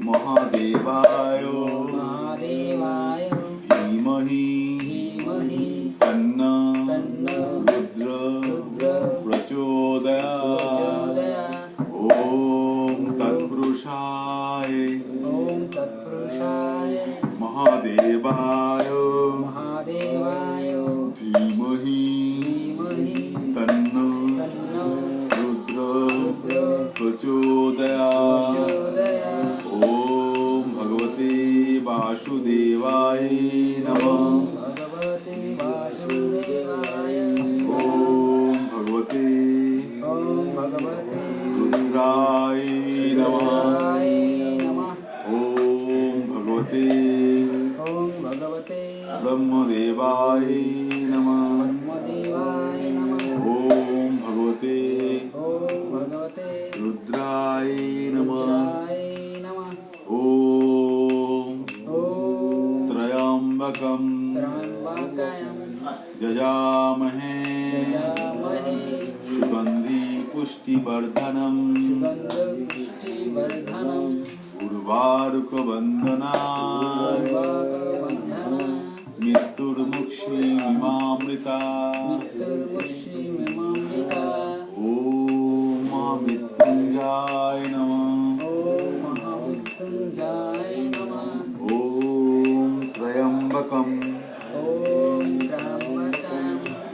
महादेवाय महादेवाय धीमहि धीमहि तन्नो तन्नो रुद्र प्रचोदयात्। ओम तत्पुरुषाय महादेवाय महादेवाय धीमहि तन्नो रुद्र प्रचोदयात्। ओम भगवते वासुदेवाय नमः। भगवते वासुदेवाय ओम भगवते रुद्राय नमः। ओम भगवते ब्रह्मदेवाय नमः। ओम भगवते रुद्राय नमः। ओम त्र्यंबकं यजामहे सुगंधि पुष्टिवर्धनम् उर्वारुकबन्धनात् मृत्युर्मुक्षीयमामृता। ओम महामृत्युंजय नमः। ओम त्र्यंबकं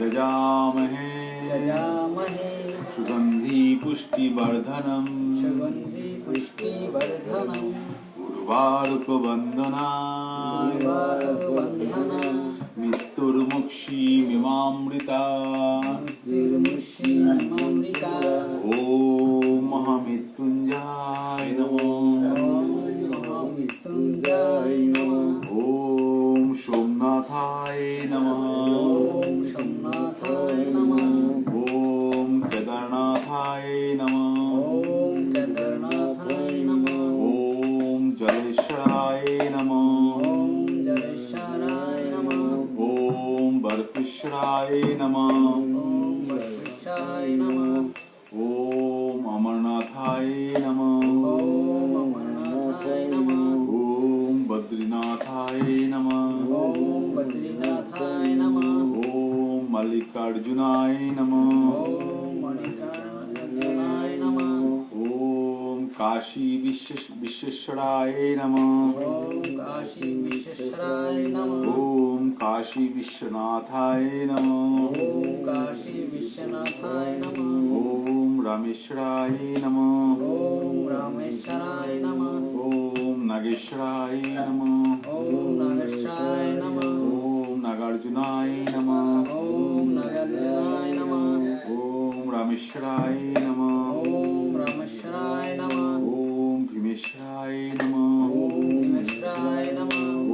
यजामहे सुगंधि पुष्टिवर्धनम् उर्वारुकबन्धनात् मृत्युर्मुक्षीयमामृता। ओम महामृत्युंजय नमः। ओम सोमनाथाय नमः। ओम केदारनाथाय नमः। ओम जलेश्वराय नमः। ओम बर्फेश्वराय नमः। ओम अमरनाथाय नमः। ओम बद्रीनाथाय नमः। ओम मल्लिकार्जुनाय नमः। ओम काशी विश्वेश्वराय नमः। ओम काशी विश्वनाथाय नमः। ओम रामेश्वराय नमः। ओम नागेश्वराय नमः। ओम नागार्जुनाय नमः। ओम रामेश्वराय नमः। ओम भीमेश्वराय नमः।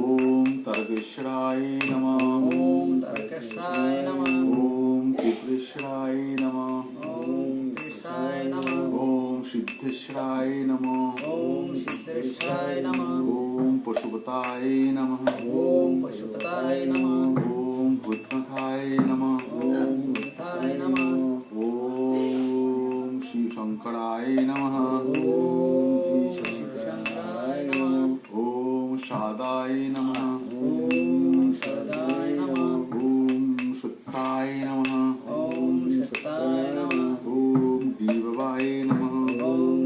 ओम तारकेश्वराय नमः। ओम त्रिपुरेश्वराय नमः। ओम सिद्धेश्वराय नमः। ओम पशुपताय नमः। ओम भूतनाथाय नमः। ओम शिव शंकराय नमः। ओम शादाय नमः। ओम सुत्ताय नमः। ओम दीववाय नमः। ओम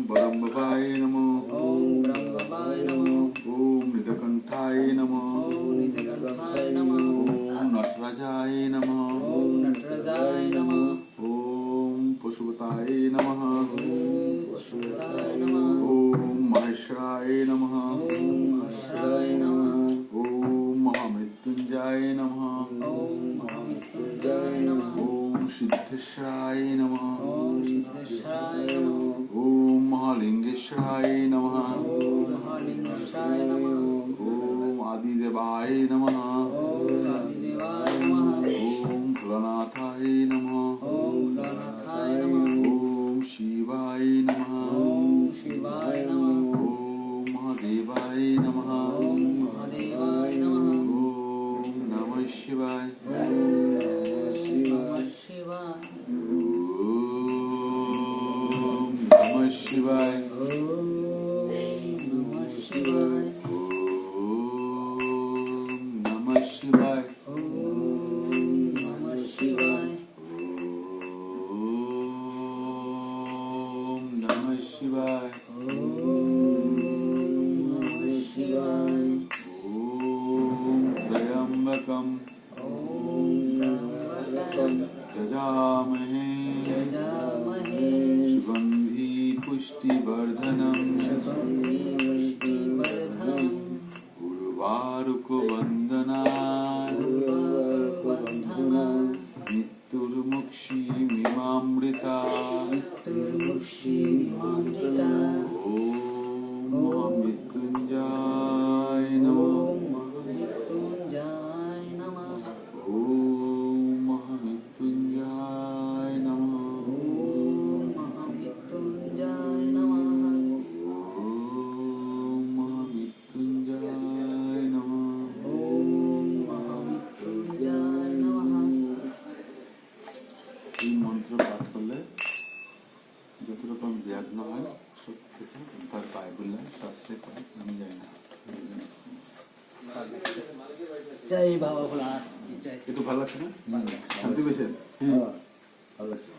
बरम्बाय नमः। ओम निधकंठाय नमः। ओम नटराजाय नमः। ओम पशुपताय नमः। ओम महेश्वराय नमः। ओम महामृत्युंजय नमः। ओम सिद्धेश्वराय नमः। ओम महालिंगेश्वराय नमः। ओम आदिदेवाय नमः। ओम भोलानाथाय नमः। ओम शिवाय नमः। ओम महादेवाय नमः। ओम नमः शिवाय। ओम नमः शिवाय। শিবায় ওম ত্রয়ম্বকম যজামহে সুগন্ধি পুষ্টিবর্ধনম উর্বারুকবন্দনায় মৃত্যুর্মুক্ষীমিমামৃতা ওম মহামৃত্যুঞ্জয় নমঃ ওম মহামৃত্যুঞ্জয় নমঃ ওম মহামৃত্যুঞ্জয় নমঃ এই মন্ত্র পাঠ করলে যত রকম বিঘ্ন হয় সব থেকে তার পায় বললে শাস্ত্রে পায় আমি জানি না জয় বাবা ভোলানাথ জয় একটু ভালো লাগছে না শান্তি পেয়েছেন ভালো লাগছে।